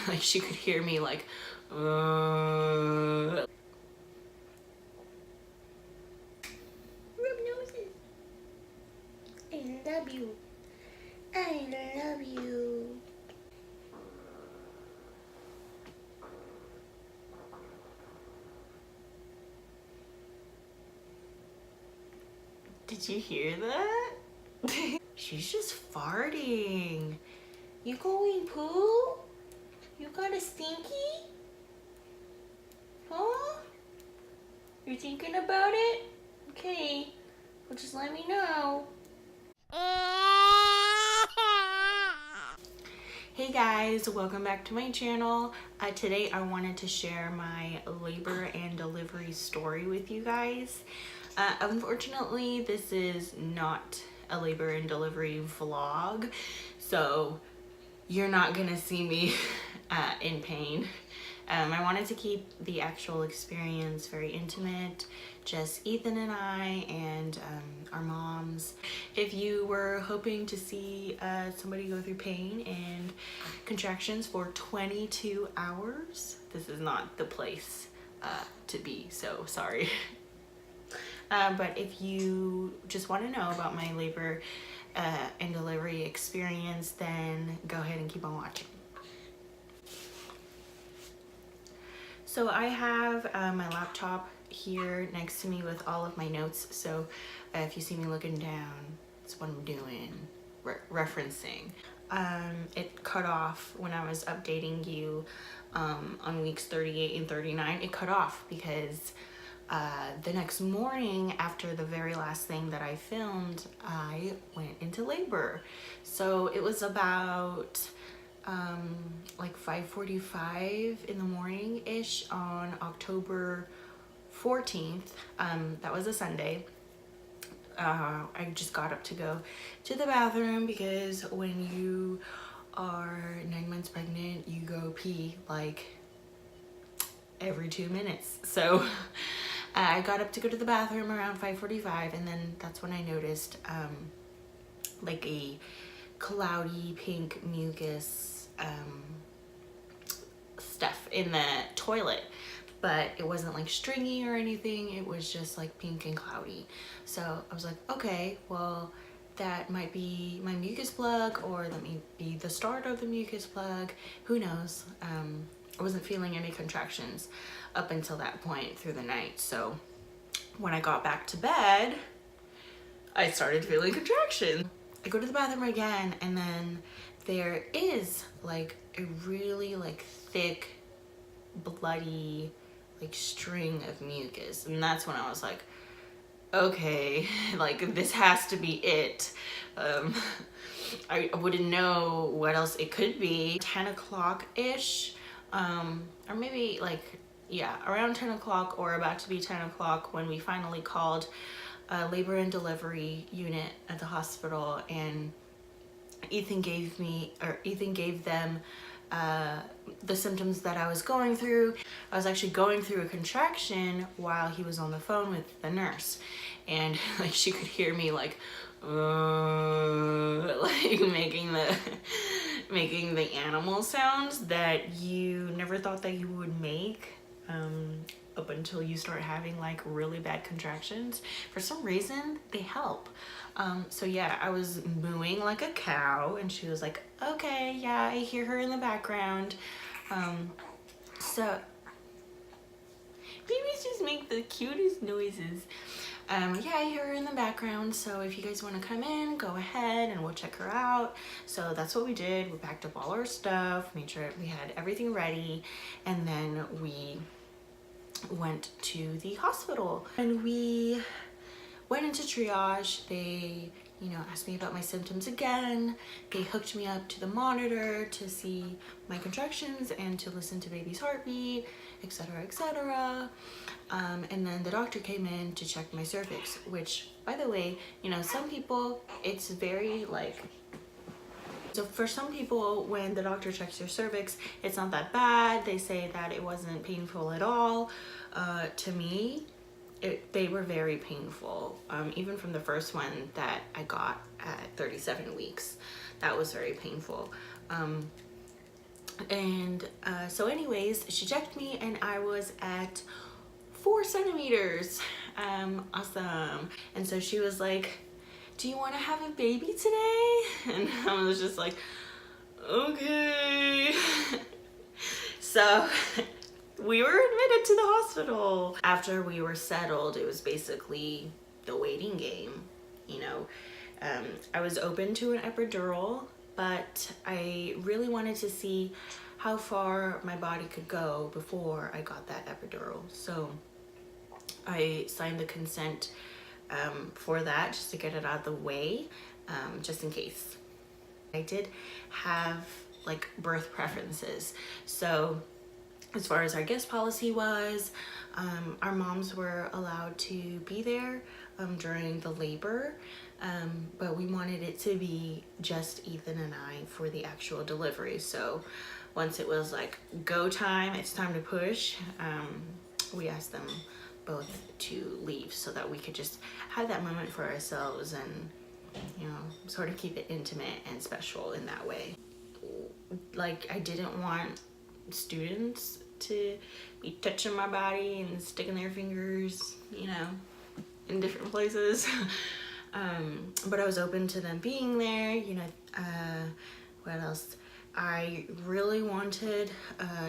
Like she could hear me like, Rub noses. I love you. I love you. Did you hear that? She's just farting. You going poo? You got a stinky? Huh? You're thinking about it? Okay. Well, just let me know. Hey guys, welcome back to my channel. Today I wanted to share my labor and delivery story with you guys. Unfortunately, this is not a labor and delivery vlog, so you're not gonna see me in pain. I wanted to keep the actual experience very intimate, just Ethan and I and our moms. If you were hoping to see somebody go through pain and contractions for 22 hours, this is not the place to be, so sorry. But if you just want to know about my labor and delivery experience, then go ahead and keep on watching. So I have my laptop here next to me with all of my notes. So if you see me looking down, that's what I'm doing, referencing. It cut off when I was updating you on weeks 38 and 39. It cut off because the next morning after the very last thing that I filmed, I went into labor. So it was about like 5:45 in the morning ish on October 14th. That was a Sunday. I just got up to go to the bathroom because when you are 9 months pregnant, you go pee like every 2 minutes. So I got up to go to the bathroom around 5:45, and then that's when I noticed like a cloudy pink mucus stuff in the toilet, but it wasn't like stringy or anything. It was just like pink and cloudy. So I was like, okay, well, that might be my mucus plug, or that may be the start of the mucus plug. Who knows? I wasn't feeling any contractions up until that point through the night. So when I got back to bed, I started feeling contractions. I go to the bathroom again, and then there is like a really like thick, bloody like string of mucus, and that's when I was like, okay, like this has to be it. I wouldn't know what else it could be. 10 o'clock ish, or maybe like, yeah, around 10 o'clock or about to be 10 o'clock when we finally called a labor and delivery unit at the hospital, and Ethan gave them the symptoms that I was going through. I was actually going through a contraction while he was on the phone with the nurse, and like she could hear me like like making the animal sounds that you never thought that you would make up until you start having like really bad contractions. For some reason they help. So yeah, I was mooing like a cow, and she was like, okay, yeah, I hear her in the background. So babies just make the cutest noises. Yeah, I hear her in the background, so if you guys want to come in, go ahead and we'll check her out. So that's what we did. We packed up all our stuff, made sure we had everything ready, and then we went to the hospital, and we went into triage. They, you know, asked me about my symptoms again. They hooked me up to the monitor to see my contractions and to listen to baby's heartbeat, etc., etc. And then the doctor came in to check my cervix, which, by the way, you know, some people, it's very like, so for some people, when the doctor checks your cervix, it's not that bad. They say that it wasn't painful at all. To me, they were very painful. Even from the first one that I got at 37 weeks, that was very painful. And so anyways, she checked me and I was at 4 centimeters. Awesome. And so she was like, do you want to have a baby today? And I was just like, okay. So we were admitted to the hospital. After we were settled, it was basically the waiting game, you know. I was open to an epidural, but I really wanted to see how far my body could go before I got that epidural. So I signed the consent for that, just to get it out of the way, just in case. I did have like birth preferences. So as far as our guest policy was, our moms were allowed to be there during the labor, but we wanted it to be just Ethan and I for the actual delivery. So once it was like go time, it's time to push, we asked them both to leave so that we could just have that moment for ourselves and, you know, sort of keep it intimate and special in that way. Like, I didn't want students to be touching my body and sticking their fingers, you know, in different places. But I was open to them being there, you know. What else? I really wanted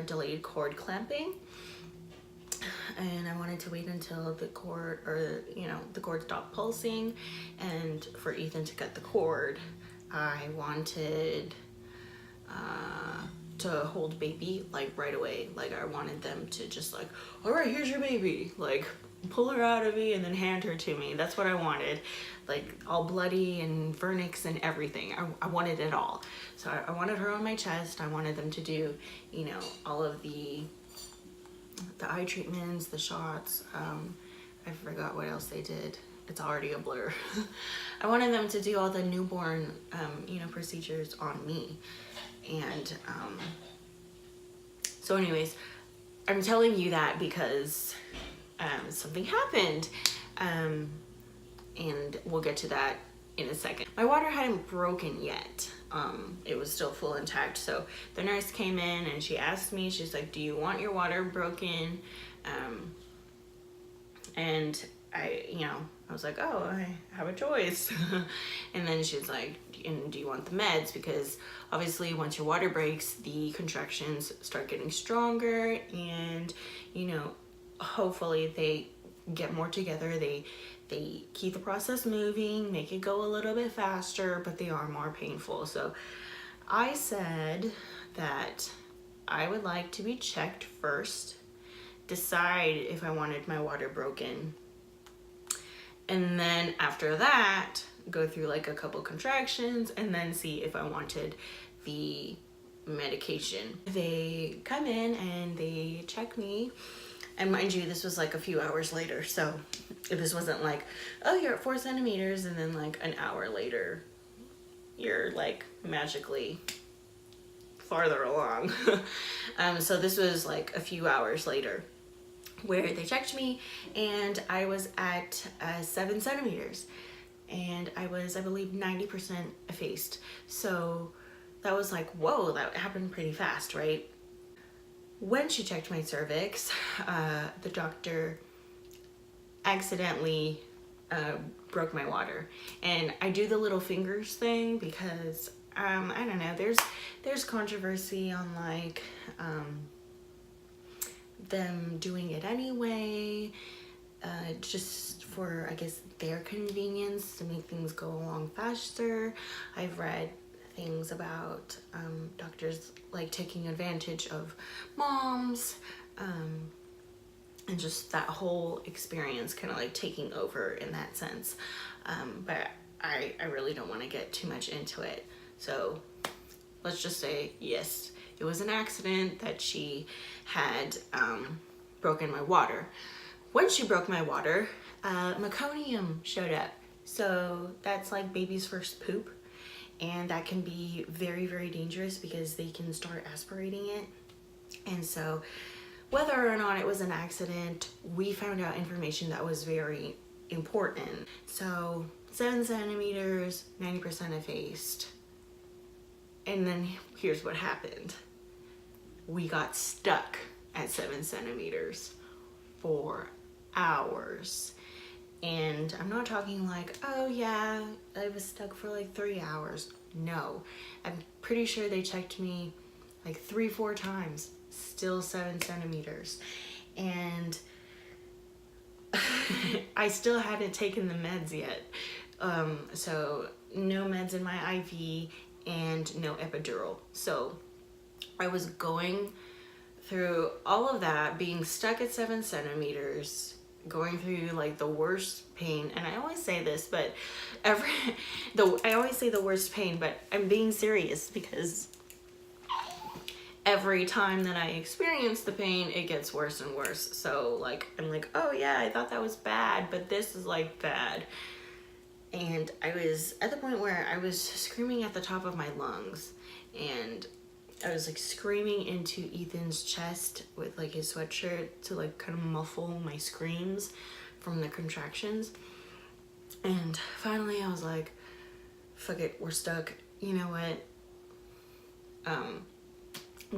delayed cord clamping, and I wanted to wait until the cord, or you know, the cord stopped pulsing, and for Ethan to cut the cord. I wanted to hold baby like right away. Like, I wanted them to just like, all right, here's your baby, like pull her out of me and then hand her to me. That's what I wanted, like all bloody and vernix and everything. I wanted it all. So I wanted her on my chest. I wanted them to do, you know, all of the eye treatments, the shots. I forgot what else they did. It's already a blur. I wanted them to do all the newborn, you know, procedures on me. And so anyways, I'm telling you that because something happened, and we'll get to that in a second. My water hadn't broken yet. It was still full intact. So the nurse came in and she asked me, she's like, do you want your water broken? And I was like, oh, I have a choice. And then she's like, and do you want the meds? Because obviously once your water breaks, the contractions start getting stronger, and, you know, hopefully they get more together. They keep the process moving, make it go a little bit faster, but they are more painful. So I said that I would like to be checked first, decide if I wanted my water broken, and then after that go through like a couple contractions and then see if I wanted the medication. They come in and they check me, and mind you, this was like a few hours later, so this wasn't like, oh, you're at 4 centimeters and then like an hour later you're like magically farther along. So this was like a few hours later where they checked me, and I was at 7 centimeters, and I was, I believe, 90% effaced. So that was like, whoa, that happened pretty fast, right? When she checked my cervix, the doctor accidentally broke my water. And I do the little fingers thing because I don't know, there's controversy on like them doing it anyway, just for, I guess, their convenience, to make things go along faster. I've read things about doctors like taking advantage of moms, and just that whole experience kind of like taking over in that sense. But I really don't want to get too much into it. So let's just say, yes, it was an accident that she had broken my water. When she broke my water, meconium showed up. So that's like baby's first poop. And that can be very, very dangerous because they can start aspirating it. And so whether or not it was an accident, we found out information that was very important. So 7 centimeters, 90% effaced. And then here's what happened. we got stuck at 7 centimeters for hours. And I'm not talking like, oh yeah, I was stuck for like 3 hours. No, I'm pretty sure they checked me like 3-4 times, still 7 centimeters. And I still hadn't taken the meds yet. So no meds in my IV and no epidural. So I was going through all of that, being stuck at 7 centimeters, going through like the worst pain. And I always say this, but I always say the worst pain, but I'm being serious, because every time that I experience the pain, it gets worse and worse. So like, I'm like, oh yeah, I thought that was bad, but this is like bad. And I was at the point where I was screaming at the top of my lungs, and I was like screaming into Ethan's chest with like his sweatshirt to like kind of muffle my screams from the contractions. And finally I was like, fuck it, we're stuck. You know what?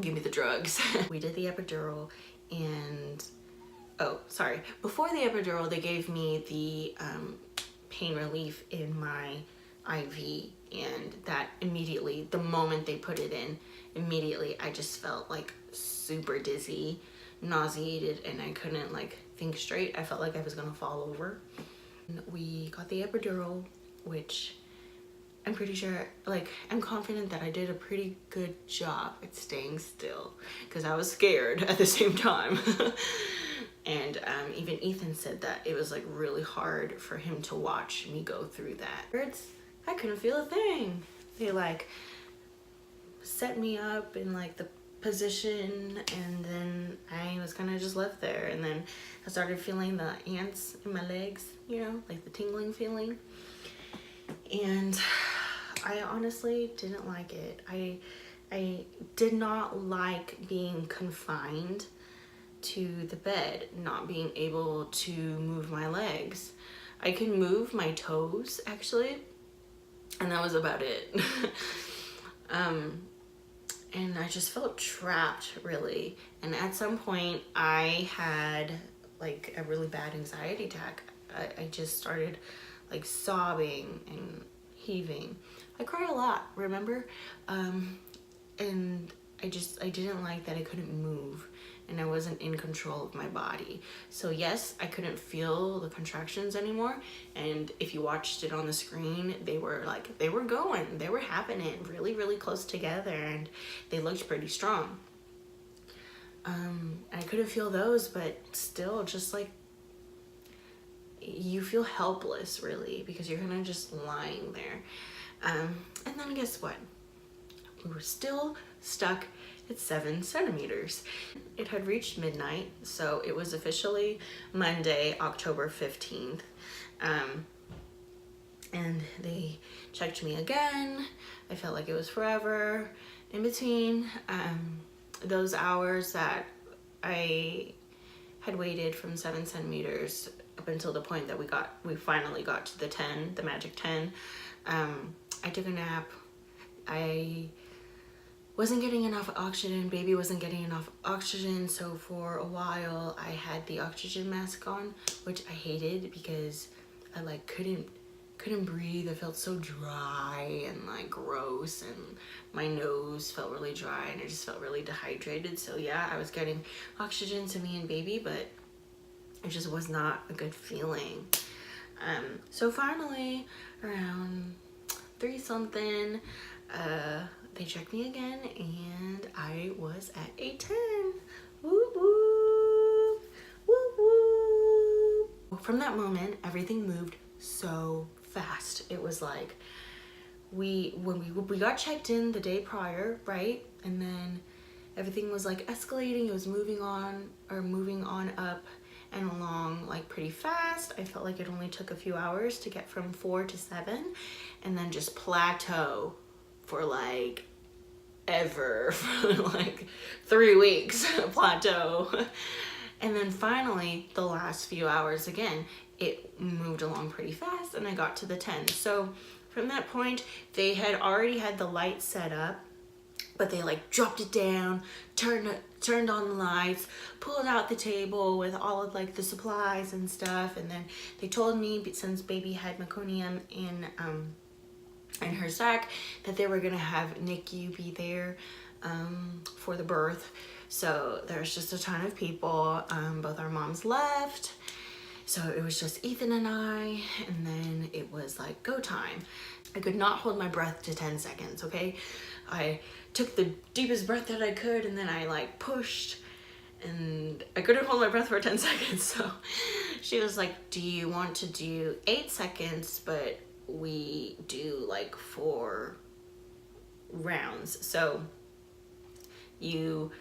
Give me the drugs. We did the epidural, and oh, sorry. Before the epidural, they gave me the pain relief in my IV, and that immediately, the moment they put it in, immediately I just felt like super dizzy, nauseated, and I couldn't like think straight. I felt like I was gonna fall over. And we got the epidural, which I'm pretty sure, like, I'm confident that I did a pretty good job at staying still, because I was scared at the same time. And even Ethan said that it was like really hard for him to watch me go through that. I couldn't feel a thing. They like set me up in like the position, and then I was kind of just left there, and then I started feeling the ants in my legs, you know, like the tingling feeling. And I honestly didn't like it. I did not like being confined to the bed, not being able to move my legs. I could move my toes actually, and that was about it. And I just felt trapped really. And at some point I had like a really bad anxiety attack. I just started like sobbing and heaving. I cried a lot, remember? And I didn't like that I couldn't move and I wasn't in control of my body. So yes, I couldn't feel the contractions anymore. And if you watched it on the screen, they were happening really, really close together, and they looked pretty strong. I couldn't feel those, but still, just like, you feel helpless really, because you're kind of just lying there. And then guess what? We were still stuck at 7 centimeters. It had reached midnight, so it was officially Monday, October 15th. And they checked me again. I felt like it was forever. In between those hours that I had waited from 7 centimeters up until the point that we finally got to the magic 10, I took a nap. I wasn't getting enough oxygen. Baby wasn't getting enough oxygen, so for a while I had the oxygen mask on, which I hated because I like couldn't breathe. I felt so dry and like gross, and my nose felt really dry, and I just felt really dehydrated. So yeah, I was getting oxygen to me and baby, but it just was not a good feeling. So finally, around 3 something, they checked me again, and I was at a 10. Woo woo, woo woo. From that moment, everything moved so fast. It was like when we got checked in the day prior, right? And then everything was like escalating. It was moving on up and along like pretty fast. I felt like it only took a few hours to get from 4 to 7, and then just plateau for like ever, for like 3 weeks. Plateau. And then finally the last few hours, again, it moved along pretty fast, and I got to the 10. So from that point, they had already had the light set up but they like dropped it down, turned on the lights, pulled out the table with all of like the supplies and stuff, and then they told me, since baby had meconium in her sac, that they were gonna have NICU be there for the birth. So there's just a ton of people. Both our moms left, so it was just Ethan and I, and then it was like go time. I could not hold my breath to 10 seconds, okay? I took the deepest breath that I could, and then I like pushed, and I couldn't hold my breath for 10 seconds. So she was like, do you want to do 8 seconds, but we do like 4 rounds? So you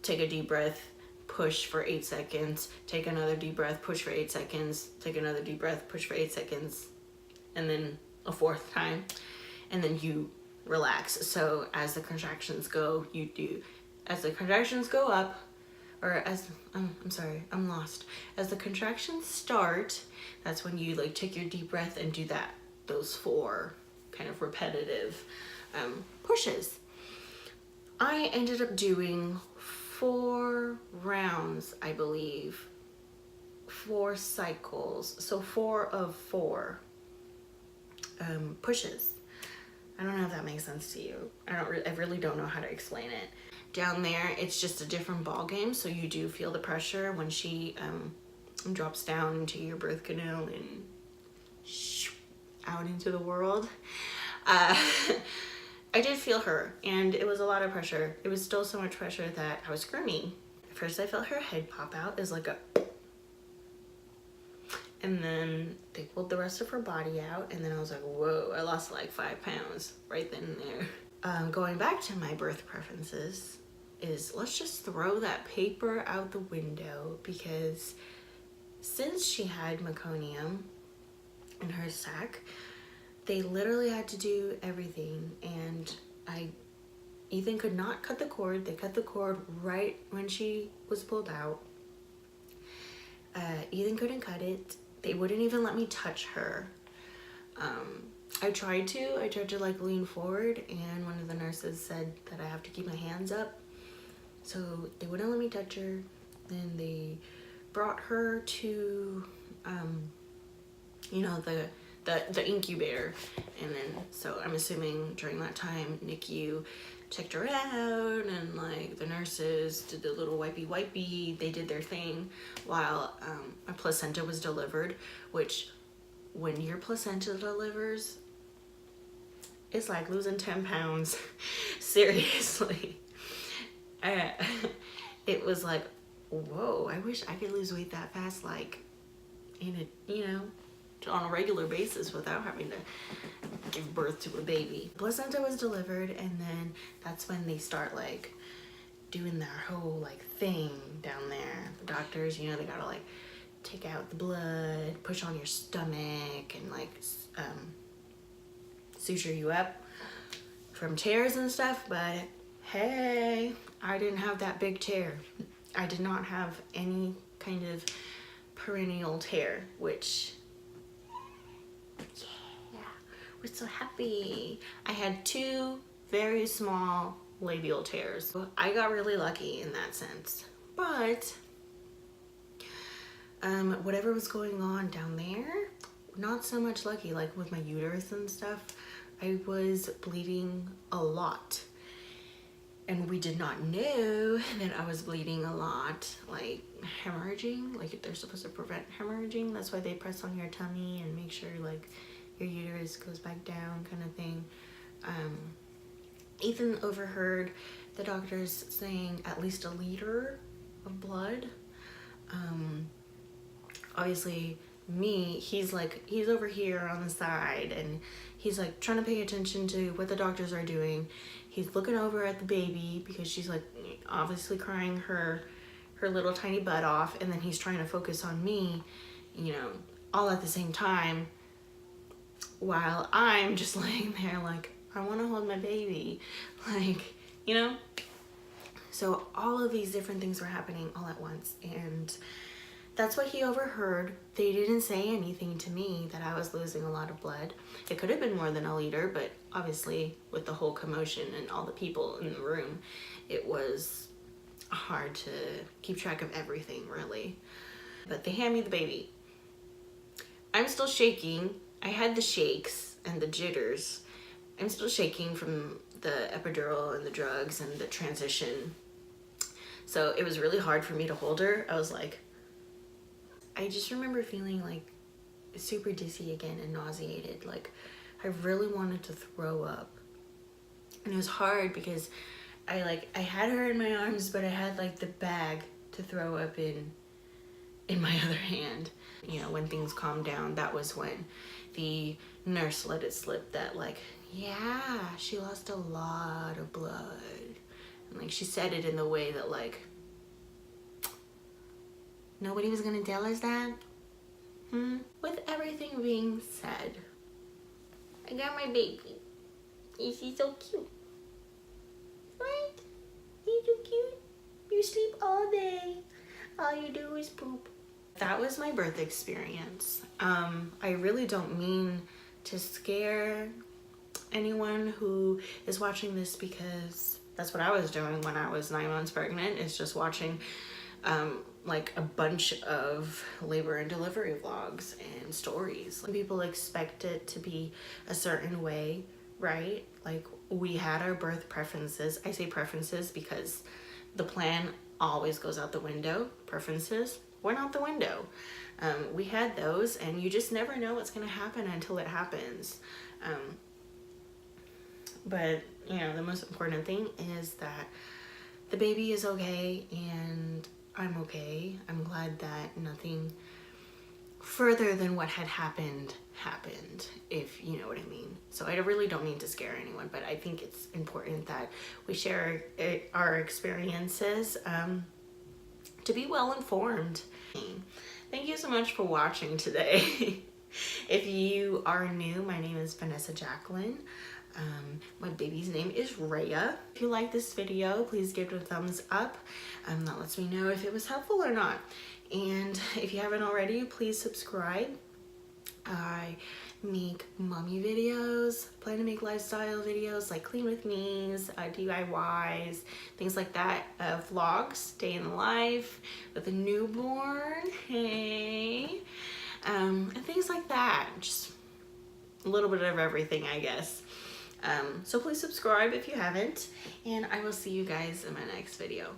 take a deep breath, push for 8 seconds, take another deep breath, push for 8 seconds, take another deep breath, push for 8 seconds, and then a 4th time, and then you relax. So as the contractions go, as the contractions go up, or as, I'm sorry, I'm lost. As the contractions start, that's when you like take your deep breath and do those 4 kind of repetitive pushes. I ended up doing 4 rounds, I believe, 4 cycles, so 4 of 4 pushes. I don't know if that makes sense to you. I really don't know how to explain it. Down there, it's just a different ball game, so you do feel the pressure when she drops down into your birth canoe and out into the world. I did feel her, and it was a lot of pressure. It was still so much pressure that I was screaming. First, I felt her head pop out as like a, and then they pulled the rest of her body out, and then I was like, whoa, I lost like 5 pounds right then and there. Going back to my birth preferences is, let's just throw that paper out the window, because since she had meconium in her sac, they literally had to do everything, and Ethan could not cut the cord. They cut the cord right when she was pulled out. Ethan couldn't cut it. They wouldn't even let me touch her. I tried to like lean forward, and one of the nurses said that I have to keep my hands up. So they wouldn't let me touch her. Then they brought her to, you know, the incubator. And then, so I'm assuming during that time, NICU checked her out, and like the nurses did the little wipey, they did their thing while my placenta was delivered, which when your placenta delivers, it's like losing 10 pounds. Seriously. It was like, whoa, I wish I could lose weight that fast, like in a, you know, on a regular basis without having to give birth to a baby. Placenta was delivered, and then that's when they start like doing their whole like thing down there. The doctors, you know, they gotta like take out the blood, push on your stomach, and like suture you up from tears and stuff. But hey, I didn't have that big tear. I did not have any kind of perennial tear, which, yeah, we're so happy. I had 2 very small labial tears. I got really lucky in that sense. But whatever was going on down there, not so much lucky. Like with my uterus and stuff, I was bleeding a lot. And we did not know that I was bleeding a lot, like hemorrhaging, like they're supposed to prevent hemorrhaging. That's why they press on your tummy and make sure like your uterus goes back down, kind of thing. Ethan overheard the doctors saying at least 1 liter of blood. Obviously me, he's over here on the side, and he's like trying to pay attention to what the doctors are doing. He's looking over at the baby because she's like obviously crying her little tiny butt off, and then he's trying to focus on me, you know, all at the same time, while I'm just laying there like, I want to hold my baby, like, you know. So all of these different things were happening all at once, and That's what he overheard. They didn't say anything to me that I was losing a lot of blood. It could have been more than a liter, but obviously with the whole commotion and all the people in the room, it was hard to keep track of everything, really. But they hand me the baby. I'm still shaking. I had the shakes and the jitters. I'm still shaking from the epidural and the drugs and the transition. So it was really hard for me to hold her. I was like, I just remember feeling like super dizzy again and nauseated. Like I really wanted to throw up. And it was hard because I had her in my arms, but I had like the bag to throw up in my other hand. You know, when things calmed down, that was when the nurse let it slip that like, yeah, she lost a lot of blood. And like she said it in the way that like, nobody was gonna tell us that. With everything being said, I got my baby. Is he so cute? Right? He's so cute. You sleep all day. All you do is poop. That was my birth experience. I really don't mean to scare anyone who is watching this, because that's what I was doing when I was 9 months pregnant, is just watching like a bunch of labor and delivery vlogs and stories. People expect it to be a certain way, right? Like we had our birth preferences. I say preferences because the plan always goes out the window. Preferences went out the window. We had those, and you just never know what's gonna happen until it happens. But you know, the most important thing is that the baby is okay and I'm okay. I'm glad that nothing further than what had happened, if you know what I mean. So I really don't mean to scare anyone, but I think it's important that we share our experiences to be well informed. Thank you so much for watching today. If you are new, my name is Vanessa Jacqueline. My baby's name is Rhea. If you like this video, please give it a thumbs up. That lets me know if it was helpful or not. And if you haven't already, please subscribe. I make mommy videos, plan to make lifestyle videos like clean with me's, DIYs, things like that, vlogs, day in the life with a newborn, hey, and things like that. Just a little bit of everything, I guess. So please subscribe if you haven't, and I will see you guys in my next video.